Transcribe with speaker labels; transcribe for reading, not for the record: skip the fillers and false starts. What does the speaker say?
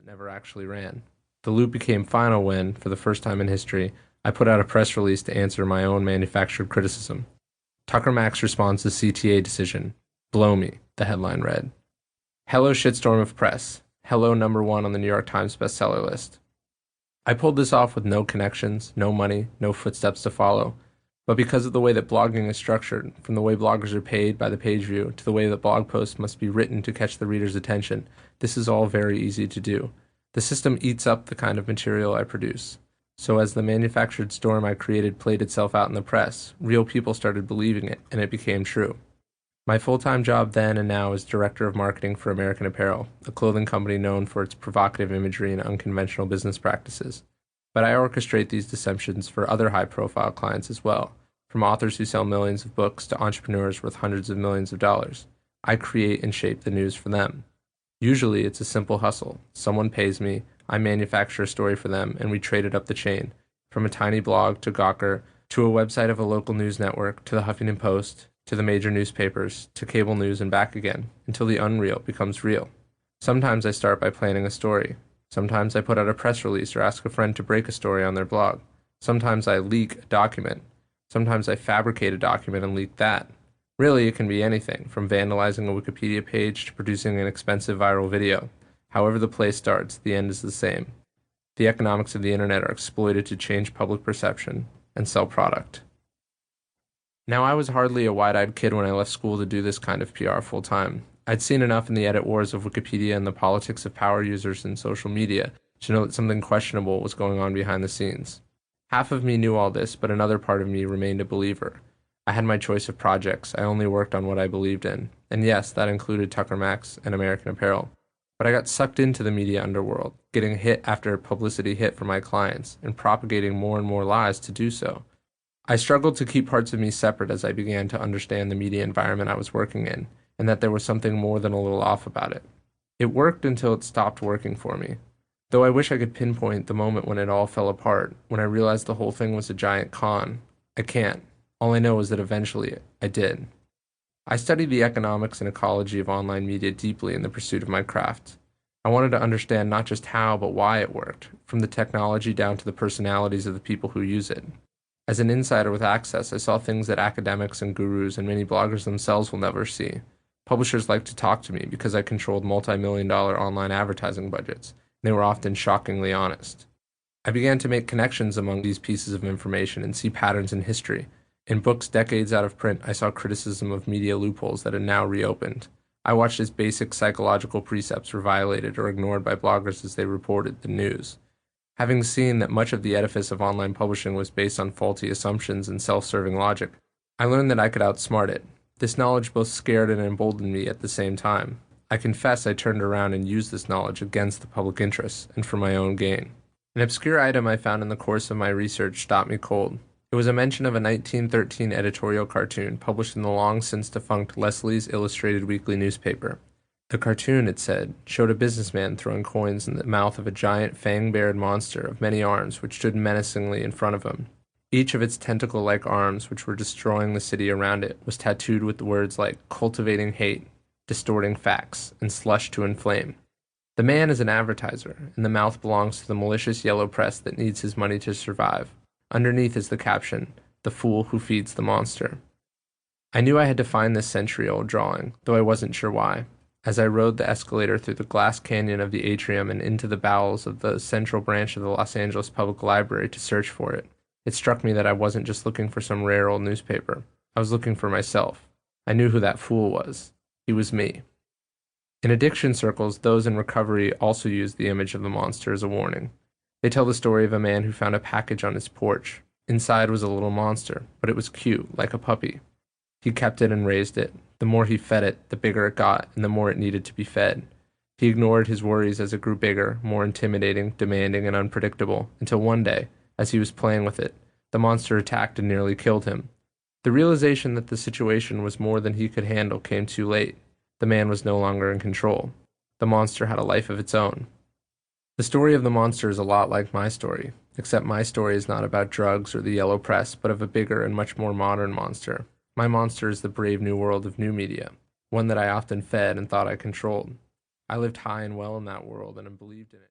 Speaker 1: that never actually ran. The loop became final when, for the first time in history, I put out a press release to answer my own manufactured criticism. Tucker Max responds to CTA decision. Blow me, the headline read. Hello shitstorm of press. Hello #1 on the New York Times bestseller list. I pulled this off with no connections, no money, no footsteps to follow. But because of the way that blogging is structured, from the way bloggers are paid by the page view to the way that blog posts must be written to catch the reader's attention, this is all very easy to do. The system eats up the kind of material I produce. So as the manufactured storm I created played itself out in the press, real people started believing it, and it became true. My full-time job then and now is Director of Marketing for American Apparel, a clothing company known for its provocative imagery and unconventional business practices. But I orchestrate these deceptions for other high-profile clients as well, from authors who sell millions of books to entrepreneurs worth hundreds of millions of dollars. I create and shape the news for them. Usually it's a simple hustle. Someone pays me, I manufacture a story for them, and we trade it up the chain, from a tiny blog to Gawker, to a website of a local news network, to the Huffington Post, to the major newspapers, to cable news and back again, until the unreal becomes real. Sometimes I start by planning a story. Sometimes I put out a press release or ask a friend to break a story on their blog. Sometimes I leak a document. Sometimes I fabricate a document and leak that. Really, it can be anything, from vandalizing a Wikipedia page to producing an expensive viral video. However the play starts, the end is the same. The economics of the internet are exploited to change public perception and sell product. Now, I was hardly a wide-eyed kid when I left school to do this kind of PR full-time. I'd seen enough in the edit wars of Wikipedia and the politics of power users in social media to know that something questionable was going on behind the scenes. Half of me knew all this, but another part of me remained a believer. I had my choice of projects. I only worked on what I believed in. And yes, that included Tucker Max and American Apparel. But I got sucked into the media underworld, getting hit after publicity hit for my clients, and propagating more and more lies to do so. I struggled to keep parts of me separate as I began to understand the media environment I was working in, and that there was something more than a little off about it. It worked until it stopped working for me. Though I wish I could pinpoint the moment when it all fell apart, when I realized the whole thing was a giant con. I can't. All I know is that eventually I did. I studied the economics and ecology of online media deeply in the pursuit of my craft. I wanted to understand not just how, but why it worked, from the technology down to the personalities of the people who use it. As an insider with access, I saw things that academics and gurus and many bloggers themselves will never see. Publishers liked to talk to me because I controlled multi-million-dollar online advertising budgets, and they were often shockingly honest. I began to make connections among these pieces of information and see patterns in history. In books decades out of print, I saw criticism of media loopholes that had now reopened. I watched as basic psychological precepts were violated or ignored by bloggers as they reported the news. Having seen that much of the edifice of online publishing was based on faulty assumptions and self-serving logic, I learned that I could outsmart it. This knowledge both scared and emboldened me at the same time. I confess I turned around and used this knowledge against the public interest and for my own gain. An obscure item I found in the course of my research stopped me cold. It was a mention of a 1913 editorial cartoon published in the long-since-defunct Leslie's Illustrated Weekly newspaper. The cartoon, it said, showed a businessman throwing coins in the mouth of a giant fang-bared monster of many arms which stood menacingly in front of him. Each of its tentacle-like arms, which were destroying the city around it, was tattooed with words like cultivating hate, distorting facts, and slush to inflame. The man is an advertiser, and the mouth belongs to the malicious yellow press that needs his money to survive. Underneath is the caption, "The fool who feeds the monster." I knew I had to find this century-old drawing, though I wasn't sure why. As I rode the escalator through the glass canyon of the atrium and into the bowels of the central branch of the Los Angeles Public Library to search for it, it struck me that I wasn't just looking for some rare old newspaper. I was looking for myself. I knew who that fool was. He was me. In addiction circles, those in recovery also use the image of the monster as a warning. They tell the story of a man who found a package on his porch. Inside was a little monster, but it was cute, like a puppy. He kept it and raised it. The more he fed it, the bigger it got, and the more it needed to be fed. He ignored his worries as it grew bigger, more intimidating, demanding, and unpredictable, until one day, as he was playing with it, the monster attacked and nearly killed him. The realization that the situation was more than he could handle came too late. The man was no longer in control. The monster had a life of its own. The story of the monster is a lot like my story, except my story is not about drugs or the yellow press, but of a bigger and much more modern monster. My monster is the brave new world of new media, one that I often fed and thought I controlled. I lived high and well in that world and believed in it.